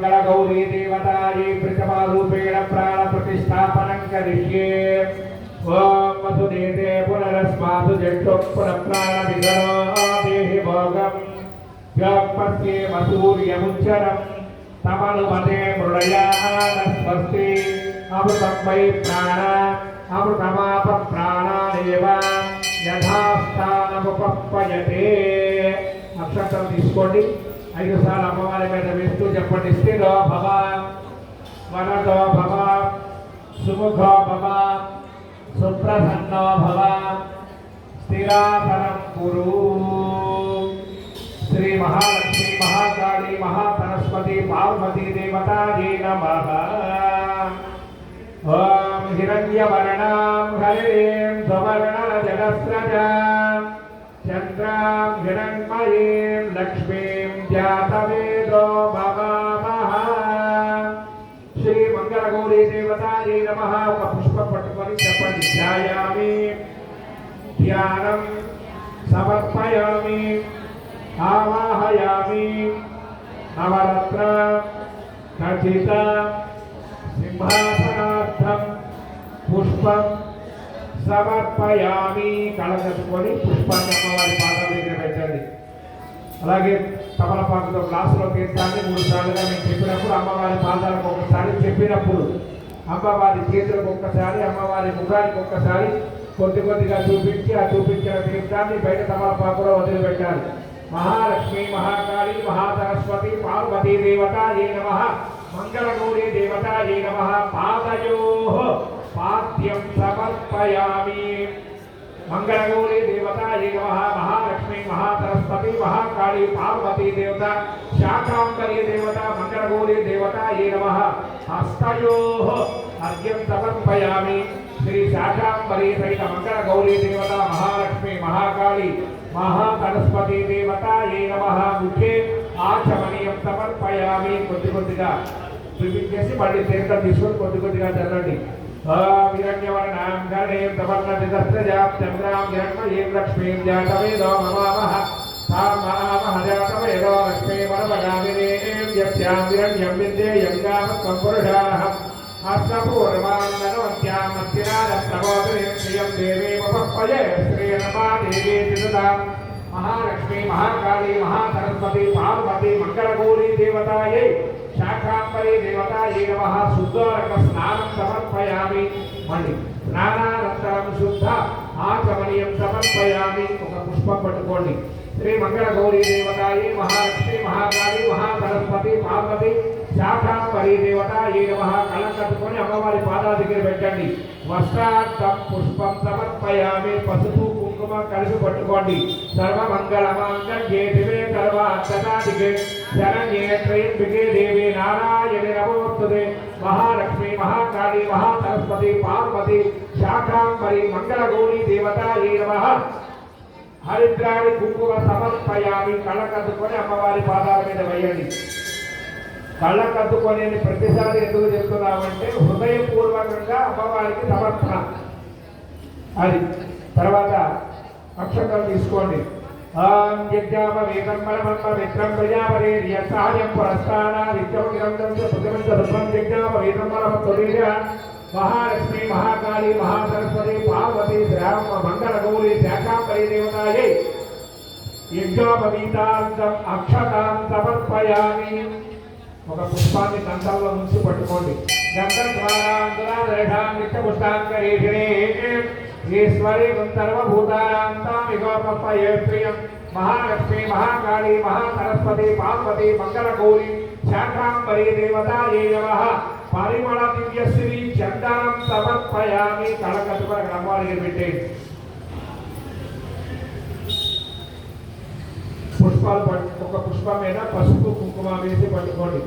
श्रीमङ्गलगौरी देवतायै प्रतिमारूपेण प्राणप्रतिष्ठापनं करिष्ये। ॐ वसुदेते पुनरस्मासु जक्षुः पुनः प्राणविदनो देहि भोगम् व्योमस्ये सूर्यमुच्चरम् तमनुमते मृडयानस्वस्ति अमृतं वै प्राण अमृतमाप प्राणानेव यथास्थानमुपपयते। अक्षरं తీసుకోండి 5 సార్లు అమ్మవారి మీద వేస్తూ చెప్పండి స్థిరో భవ వరదో భవ సుముఖో భవ సుప్రసన్నో భవ స్థిరాసనం కురు। श्री महालक्ष्मी महाकाली महासरस्वती पार्वती देवतायै नमः। ओम हिरण्यवर्णां हरिं सुवर्णजलस्रजां चन्द्रां हिरण्मयीं लक्ष्मीं जातवेदो भवामः। श्री मंगलगौरी देवतायै नमः। ఒక పుష్పం పట్టుకొని చెప్పండి ధ్యాయామి ధ్యానం సమర్పయామి आवाहयामि नवरत्न खचित सिंहासनार्थं पुष्पं समर्पयामि। కళకట్టుకొని పుష్పాన్ని అమ్మవారి పాదాల దగ్గర పెట్టండి। అలాగే తమలపాకుతో గ్లాసులో తీర్థాన్ని 3 సార్లుగా నేను చెప్పినప్పుడు అమ్మవారి పాదాలకు ఒకసారి చెప్పినప్పుడు అమ్మవారి చేతులకు ఒక్కసారి అమ్మవారి ముఖానికి ఒక్కసారి కొద్దిగా చూపించి ఆ చూపించిన తీర్థాన్ని బయట తమలపాకులో వదిలిపెట్టాలి। महालक्ष्मी महाकाली महासरस्वती पार्वती देवतायै नमः। मंगलगौरी देवतायै नमः। पादयोः पाद्यं समर्पयामि। मंगलगौरी देवतायै नमः। महालक्ष्मी महासरस्वती महाकाली पार्वती देवता शाकांबरी देवता मंगलगौरी देवतायै नमः। हस्तयोः अर्घ्यं समर्पयामि। श्री शाकांबरी सहित मंगलगौरी देवता महालक्ष्मी महाकाली महासरस्वती देवतायै नमः। मुखे आचमनीयं समर्पयामि। కొద్దిగా చూపించేసి మళ్ళీ తీర్థం తీసుకొని కొద్దిగా చల్లండి। हिरण्यवर्णां गणें तवर्णदिदस्रजां चन्द्रां हिरण्मयीं लक्ष्मीं जातवेदो ममामः। तां ममामः जातवेदो लक्ष्मीमनवगामिनीं यस्यां हिरण्यं विद्येयं गामत्वं पुरुषाः हस्तपूर्वान्नवत्यां मत्तिरारस्तमोदरीं श्रियं देवीमुपपये श्रीरमा देवी चिदतां। महालक्ष्मी महाकाली महासरस्वती पार्वती मंगलगौरी देवतायै शाकांबरी देवतायै नमः। शुद्धोरक स्नानं समर्पयामि। मणि स्नानानन्तरं शुद्ध आचमनीयं समर्पयामि। ఒక పుష్పం పట్టుకోండి। श्री मंगलगौरी देवतायै महालक्ष्मी महाकाली महासरस्वती पार्वती शाकांबरी देवतायै नमः। కళకట్టుకొని అమ్మవారి పాదాల దగ్గర పెట్టండి। వస్త్రార్థం పుష్పం సమర్పయామి। పసుపు కుంకుమ కలిసి పట్టుకోండి। సర్వమంగళమాంగళ్యే శివే సర్వార్థసాధికే శరణ్యే త్రయంబికే దేవి నారాయణి నమోస్తుతే। महालक्ष्मी महाकाली महासरस्वती पार्वती शाकांबरी मंगलगौरी देवतायै नमः। హరిద్రాని కుంకుమ సమర్పయామి। కళ్ళకద్దుకొని అమ్మవారి పాదాల మీద వేయండి। కళ్ళకద్దుకొని ప్రతిసారి ఎందుకు చెప్తున్నామంటే హృదయపూర్వకంగా అమ్మవారికి సమర్పణ అది। తర్వాత అక్షతలు తీసుకోండి। ఓం యజ్ఞామ వేదమ్మలమమ్మ విత్రం ప్రజాపరేర్యసాయం పురస్థాన విద్యమగ్రంథం ప్రతిమంత రుద్రం యజ్ఞామ వేదమ్మలమ తొలిర। महालक्ष्मी महाकाली महासरस्वती पार्वती श्राम मंगलगौरी शाकांबरी देवतायै यज्ञोपवीतार्थं अक्षतां समर्पयामि। ఒక పుష్పాన్ని కంఠంలో ఉంచి పట్టుకోండి। గంధద్వారాంతరాధరేషాం నిత్యపుష్టాంకరేషిణే ఈశ్వరీ సర్వభూతానాం తామిగోపపయే ప్రియం। महालक्ष्मी महाकाली महासरस्वती पार्वती मंगलगौरी शाकांबरी देवतायै नमः। परिमళ దివ్యశ్రీ చందనం సమర్పయామి। కళకట్టుకొని అమ్మవారికి పెట్టేయండి। పుష్పాలు ఒక పుష్పం మీద పసుపు కుంకుమ వేసి పట్టుకోండి।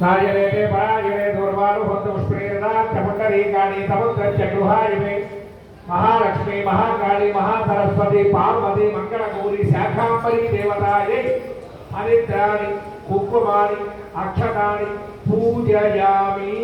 सायरे परायणे दुर्वाणु पुष्पणीरदाक्षपुण्डरीकाणि समुद्रस्य गृहायिमे। महालक्ष्मी महाकाली महासरस्वती पार्वती मंगलगौरी शाकांबरी देवतायै हरिद्राणि कुङ्कुमानि अक्षतानि पूजयामि।